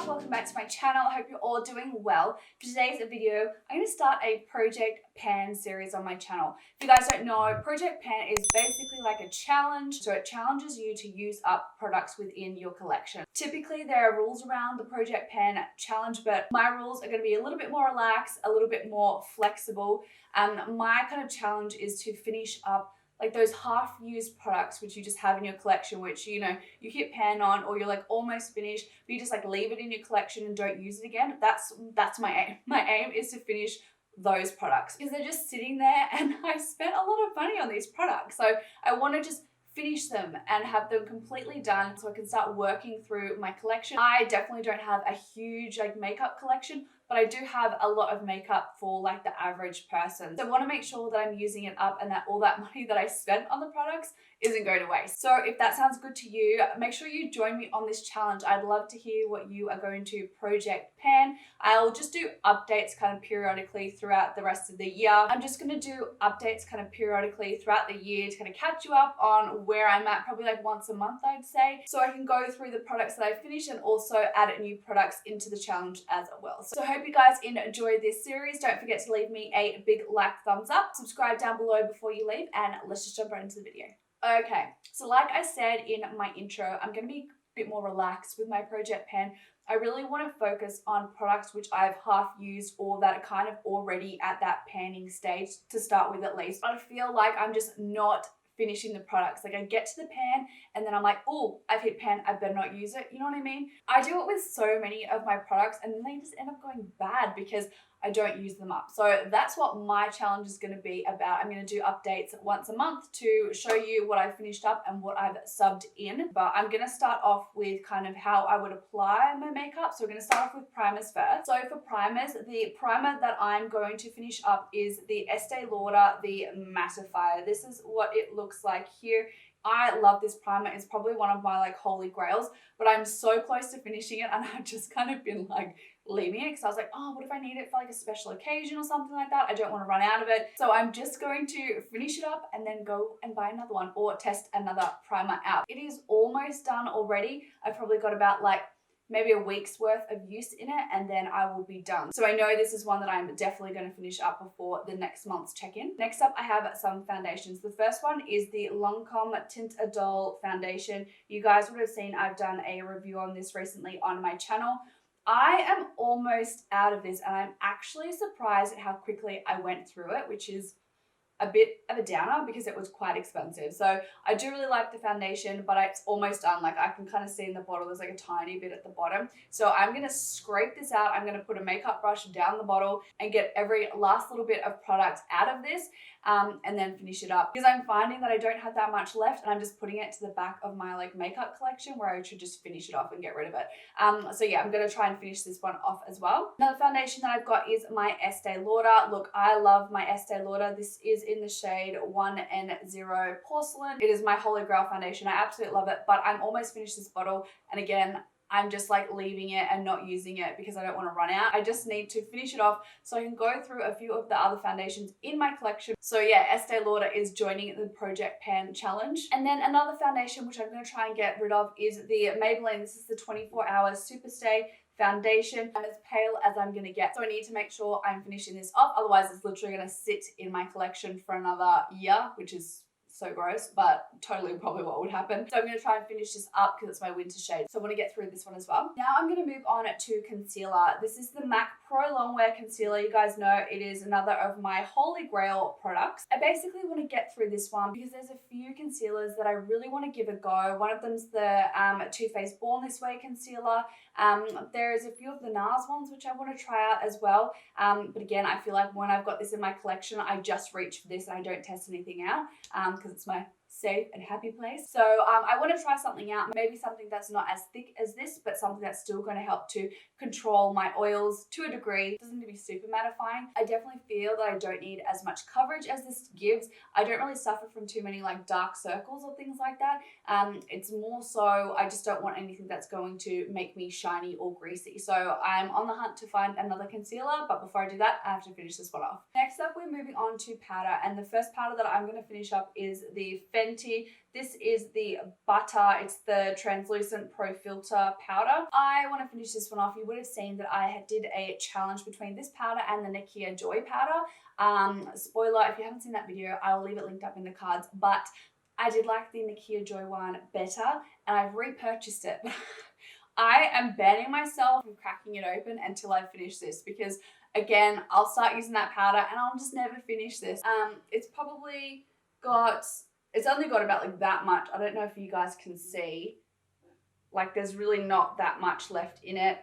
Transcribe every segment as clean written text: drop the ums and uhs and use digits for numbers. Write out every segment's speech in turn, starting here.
up? Welcome back to my channel. I hope you're all doing well. For today's video, I'm going to start a Project Pan series on my channel. If you guys don't know, Project Pan is basically like a challenge. So it challenges you to use up products within your collection. Typically, there are rules around the Project Pan challenge, but my rules are going to be a little bit more relaxed, a little bit more flexible. My kind of challenge is to finish up like those half-used products which you just have in your collection, which, you know, you hit pan on or you're like almost finished, but you just like leave it in your collection and don't use it again. That's my aim. My aim is to finish those products because they're just sitting there and I spent a lot of money on these products. So I want to just finish them and have them completely done so I can start working through my collection. I definitely don't have a huge like makeup collection, but I do have a lot of makeup for like the average person. So I want to make sure that I'm using it up and that all that money that I spent on the products isn't going to waste. So if that sounds good to you, make sure you join me on this challenge. I'd love to hear what you are going to Project Pan. I'll just do updates kind of periodically throughout the rest of the year. I'm just going to do updates kind of periodically throughout the year to kind of catch you up on where I'm at, probably like once a month, I'd say. So I can go through the products that I finished and also add new products into the challenge as well. So I hope you guys enjoyed this series. Don't forget to leave me a big thumbs up, subscribe down below before you leave, and let's just jump right into the video. Okay, so like I said in my intro, I'm going to be a bit more relaxed with my Project Pan. I really want to focus on products which I've half used or that are kind of already at that panning stage to start with at least. I feel like I'm just not finishing the products. Like I get to the pan and then I'm like, oh, I've hit pan, I better not use it. You know what I mean? I do it with so many of my products and then they just end up going bad because I don't use them up. So that's what my challenge is going to be about. I'm going to do updates once a month to show you what I've finished up and what I've subbed in. But I'm going to start off with kind of how I would apply my makeup. So we're going to start off with primers first. So for primers, the primer that I'm going to finish up is the Estee Lauder, the Mattifyer. This is what it looks like here. I love this primer. It's probably one of my like holy grails, but I'm so close to finishing it and I've just kind of been like leaving it because I was like, oh, what if I need it for like a special occasion or something like that? I don't want to run out of it. So I'm just going to finish it up and then go and buy another one or test another primer out. It is almost done already. I've probably got about like maybe a week's worth of use in it and then I will be done. So I know this is one that I'm definitely going to finish up before the next month's check-in. Next up, I have some foundations. The first one is the Lancome Teint Idole foundation. You guys would have seen I've done a review on this recently on my channel. I am almost out of this and I'm actually surprised at how quickly I went through it, which is a bit of a downer because it was quite expensive. So I do really like the foundation, but it's almost done. Like I can kind of see in the bottle, there's like a tiny bit at the bottom. So I'm going to scrape this out. I'm going to put a makeup brush down the bottle and get every last little bit of product out of this and then finish it up because I'm finding that I don't have that much left and I'm just putting it to the back of my like makeup collection where I should just finish it off and get rid of it. So yeah, I'm going to try and finish this one off as well. Another foundation that I've got is my Estee Lauder. Look, I love my Estee Lauder. This is in the shade 1N0 Porcelain. It is my holy grail foundation. I absolutely love it, but I'm almost finished this bottle and again, I'm just like leaving it and not using it because I don't want to run out. I just need to finish it off so I can go through a few of the other foundations in my collection. So yeah, Estee Lauder is joining the Project Pan challenge. And then another foundation which I'm going to try and get rid of is the Maybelline. This is the 24-Hour Superstay foundation. I'm as pale as I'm going to get. So I need to make sure I'm finishing this off. Otherwise, it's literally going to sit in my collection for another year, which is so gross, but totally probably what would happen. So I'm going to try and finish this up because it's my winter shade. So I want to get through this one as well. Now I'm going to move on to concealer. This is the MAC Pro Longwear Concealer. You guys know it is another of my holy grail products. I basically want to get through this one because there's a few concealers that I really want to give a go. One of them's the Too Faced Born This Way concealer. There's a few of the NARS ones which I want to try out as well. But again, I feel like when I've got this in my collection, I just reach for this and I don't test anything out because it's my safe and happy place. So I want to try something out, maybe something that's not as thick as this, but something that's still going to help to control my oils to a degree. It doesn't need to be super mattifying. I definitely feel that I don't need as much coverage as this gives. I don't really suffer from too many like dark circles or things like that. It's more so I just don't want anything that's going to make me shiny or greasy. So I'm on the hunt to find another concealer, but before I do that, I have to finish this one off. Next up, we're moving on to powder, and the first powder that I'm going to finish up is the Fenty. This is the Butter. It's the Translucent Pro Filter powder. I want to finish this one off. You would have seen that I did a challenge between this powder and the Nakia Joy powder. Spoiler, if you haven't seen that video, I will leave it linked up in the cards. But I did like the Nakia Joy one better, and I've repurchased it. I am banning myself from cracking it open until I finish this, because again, I'll start using that powder and I'll just never finish this. It's only got about like that much. I don't know if you guys can see. Like, there's really not that much left in it.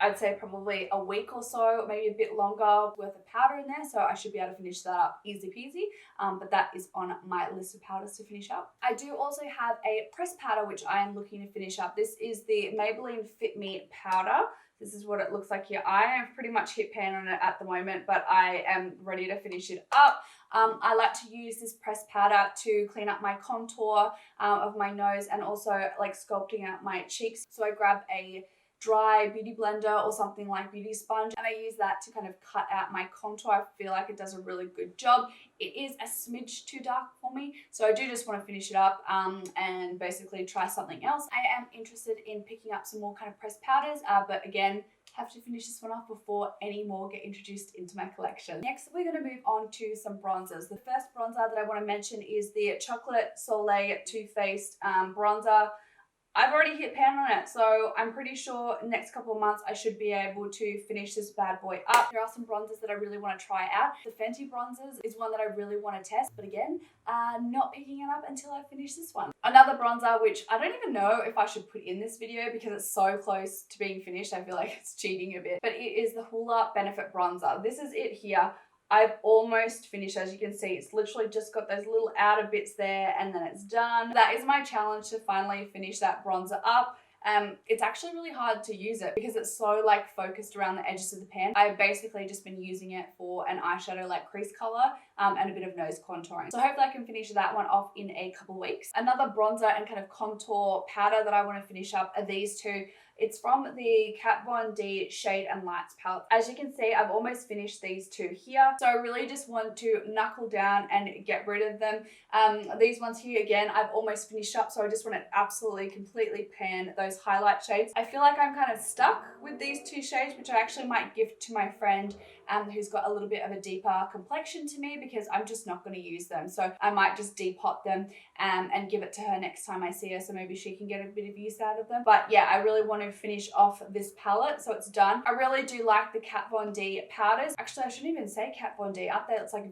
I'd say probably a week or so, maybe a bit longer worth of powder in there. So I should be able to finish that up easy peasy. But that is on my list of powders to finish up. I do also have a pressed powder, which I am looking to finish up. This is the Maybelline Fit Me Powder. This is what it looks like here. I am pretty much hit pan on it at the moment, but I am ready to finish it up. I like to use this pressed powder to clean up my contour of my nose, and also like sculpting out my cheeks. So I grab a dry beauty blender or something like beauty sponge, and I use that to kind of cut out my contour. I feel like it does a really good job. It is a smidge too dark for me, so I do just want to finish it up and basically try something else. I am interested in picking up some more kind of pressed powders, but again, have to finish this one off before any more get introduced into my collection. Next, we're going to move on to some bronzers. The first bronzer that I want to mention is the Chocolate Soleil Too Faced bronzer. I've already hit pan on it, so I'm pretty sure next couple of months I should be able to finish this bad boy up. There are some bronzers that I really want to try out. The Fenty bronzers is one that I really want to test, but again, not picking it up until I finish this one. Another bronzer, which I don't even know if I should put in this video because it's so close to being finished, I feel like it's cheating a bit, but it is the Hoola Benefit Bronzer. This is it here. I've almost finished. As you can see, it's literally just got those little outer bits there and then it's done. That is my challenge, to finally finish that bronzer up. It's actually really hard to use it because it's so like focused around the edges of the pan. I've basically just been using it for an eyeshadow like crease color and a bit of nose contouring. So hopefully I can finish that one off in a couple of weeks. Another bronzer and kind of contour powder that I want to finish up are these two. It's from the Kat Von D Shade and Lights palette. As you can see, I've almost finished these two here. So I really just want to knuckle down and get rid of them. These ones here, again, I've almost finished up. So I just want to absolutely completely pan those highlight shades. I feel like I'm kind of stuck with these two shades, which I actually might gift to my friend who's got a little bit of a deeper complexion to me, because I'm just not going to use them. So I might just depot them and give it to her next time I see her, so maybe she can get a bit of use out of them. But yeah, I really want to finish off this palette, so it's done. I really do like the Kat Von D powders. Actually, I shouldn't even say Kat Von D. Up there, it's like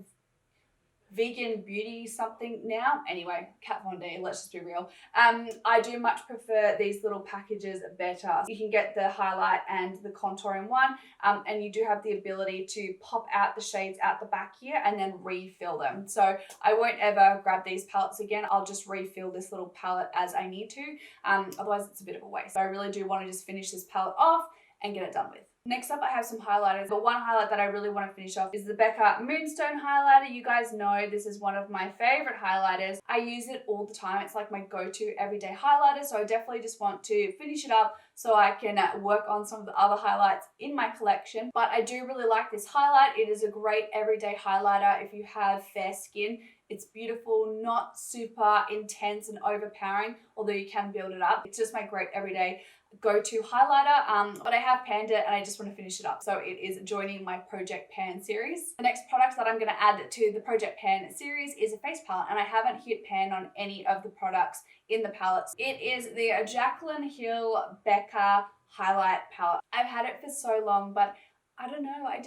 vegan beauty something now. Anyway, Kat Von D, let's just be real. I do much prefer these little packages better. You can get the highlight and the contour in one, and you do have the ability to pop out the shades out the back here and then refill them. So I won't ever grab these palettes again. I'll just refill this little palette as I need to. Otherwise it's a bit of a waste. So I really do want to just finish this palette off and get it done with. Next up, I have some highlighters, but one highlight that I really want to finish off is the Becca Moonstone highlighter. You guys know this is one of my favorite highlighters. I use it all the time. It's like my go-to everyday highlighter, so I definitely just want to finish it up so I can work on some of the other highlights in my collection. But I do really like this highlight. It is a great everyday highlighter if you have fair skin. It's beautiful, not super intense and overpowering, although you can build it up. It's just my great everyday go-to highlighter, but I have panned it and I just want to finish it up. So it is joining my Project Pan series. The next product that I'm going to add to the Project Pan series is a face palette, and I haven't hit pan on any of the products in the palettes. It is the Jaclyn Hill Becca Highlight Palette. I've had it for so long, but I don't know, I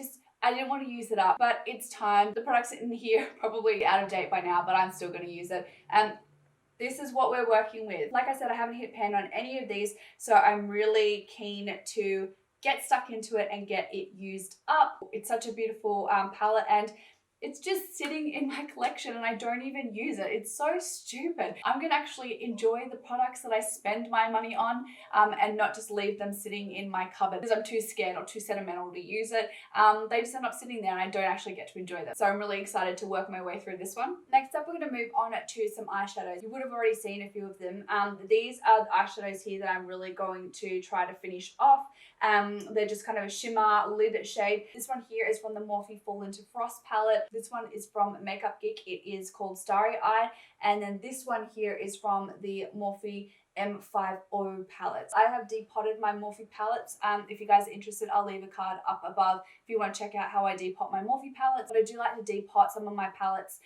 didn't want to use it up, but it's time. The products in here are probably out of date by now, but I'm still going to use it. This is what we're working with. Like I said, I haven't hit pan on any of these, so I'm really keen to get stuck into it and get it used up. It's such a beautiful palette, and it's just sitting in my collection and I don't even use it. It's so stupid. I'm gonna actually enjoy the products that I spend my money on and not just leave them sitting in my cupboard because I'm too scared or too sentimental to use it. They just end up sitting there and I don't actually get to enjoy them. So I'm really excited to work my way through this one. Next up, we're gonna move on to some eyeshadows. You would have already seen a few of them. These are the eyeshadows here that I'm really going to try to finish off. They're just kind of a shimmer lid shade. This one here is from the Morphe Fall Into Frost palette. This one is from Makeup Geek. It is called Starry Eye. And then this one here is from the Morphe M50 palettes. I have depotted my Morphe palettes. If you guys are interested, I'll leave a card up above if you want to check out how I depot my Morphe palettes. But I do like to depot some of my palettes,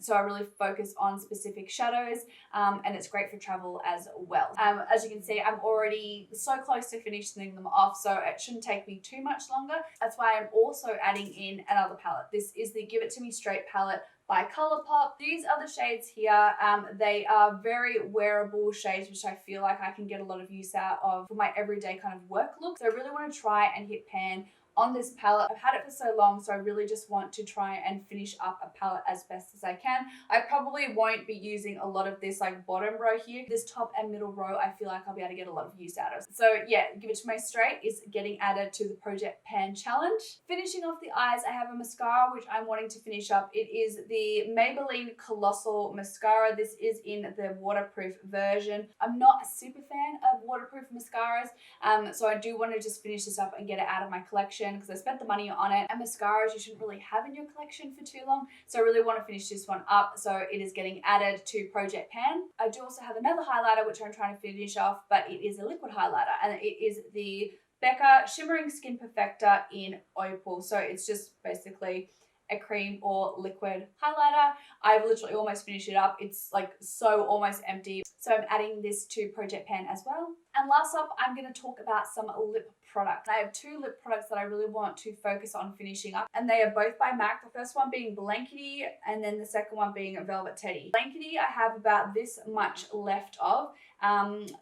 so I really focus on specific shadows, and it's great for travel as well. As you can see, I'm already so close to finishing them off, so it shouldn't take me too much longer. That's why I'm also adding in another palette. This is the Give It To Me Straight palette by Colourpop. These are the shades here. They are very wearable shades, which I feel like I can get a lot of use out of for my everyday kind of work look. So I really want to try and hit pan on this palette. I've had it for so long, so I really just want to try and finish up a palette as best as I can. I probably won't be using a lot of this like bottom row here. This top and middle row, I feel like I'll be able to get a lot of use out of. So yeah, Give It To Me Straight is getting added to the Project Pan challenge. Finishing off the eyes, I have a mascara which I'm wanting to finish up. It is the Maybelline Colossal Mascara. This is in the waterproof version. I'm not a super fan of waterproof mascaras, so I do want to just finish this up and get it out of my collection, because I spent the money on it, and mascaras you shouldn't really have in your collection for too long, so I really want to finish this one up. So it is getting added to Project Pan. I do also have another highlighter which I'm trying to finish off, but it is a liquid highlighter, and it is the Becca Shimmering Skin Perfector in Opal. So it's just basically a cream or liquid highlighter. I've literally almost finished it up. It's like so almost empty. So I'm adding this to Project Pan as well. And last up, I'm going to talk about some lip products. I have two lip products that I really want to focus on finishing up, and they are both by MAC. The first one being Blankety, and then the second one being Velvet Teddy. Blankety, I have about this much left of,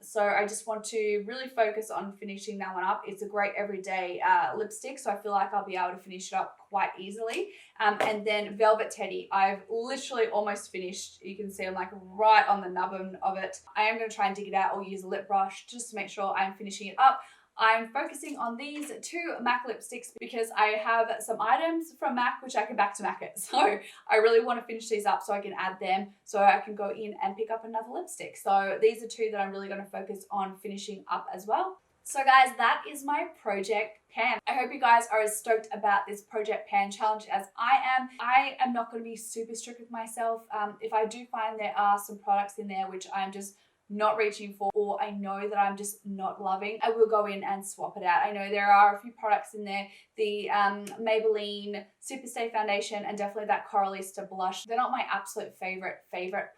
so I just want to really focus on finishing that one up. It's a great everyday lipstick, so I feel like I'll be able to finish it up quite easily. And then Velvet Teddy, I've literally almost finished. You can see I'm like right on the nubbin of it. I am going to try and dig it out or use a lip brush just to make sure I'm finishing it up. I'm focusing on these two MAC lipsticks because I have some items from MAC which I can back to MAC it. So I really want to finish these up so I can add them, so I can go in and pick up another lipstick. So these are two that I'm really going to focus on finishing up as well. So guys, that is my Project Pan. I hope you guys are as stoked about this Project Pan challenge as I am. I am not going to be super strict with myself. If I do find there are some products in there which I'm just not reaching for, or I know that I'm just not loving, I will go in and swap it out. I know there are a few products in there, the Maybelline Super Stay Foundation and definitely that Coralista blush. They're not my absolute favorite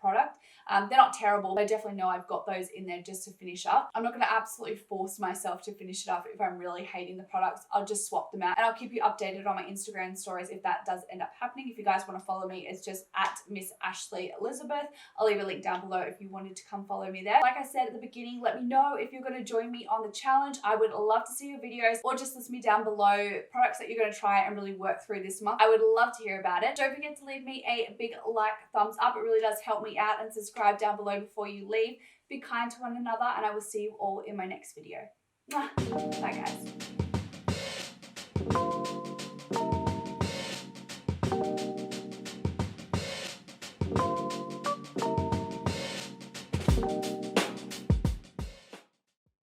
product. They're not terrible, but I definitely know I've got those in there just to finish up. I'm not going to absolutely force myself to finish it up if I'm really hating the products. I'll just swap them out, and I'll keep you updated on my Instagram stories if that does end up happening. If you guys want to follow me, it's just at Miss Ashley Elizabeth. I'll leave a link down below if you wanted to come follow me there. Like I said at the beginning, let me know if you're going to join me on the challenge. I would love to see your videos, or just list me down below products that you're going to try and really work through this month. I would love to hear about it. Don't forget to leave me a big like, thumbs up. It really does help me out, and subscribe down below before you leave. Be kind to one another, and I will see you all in my next video. Bye guys.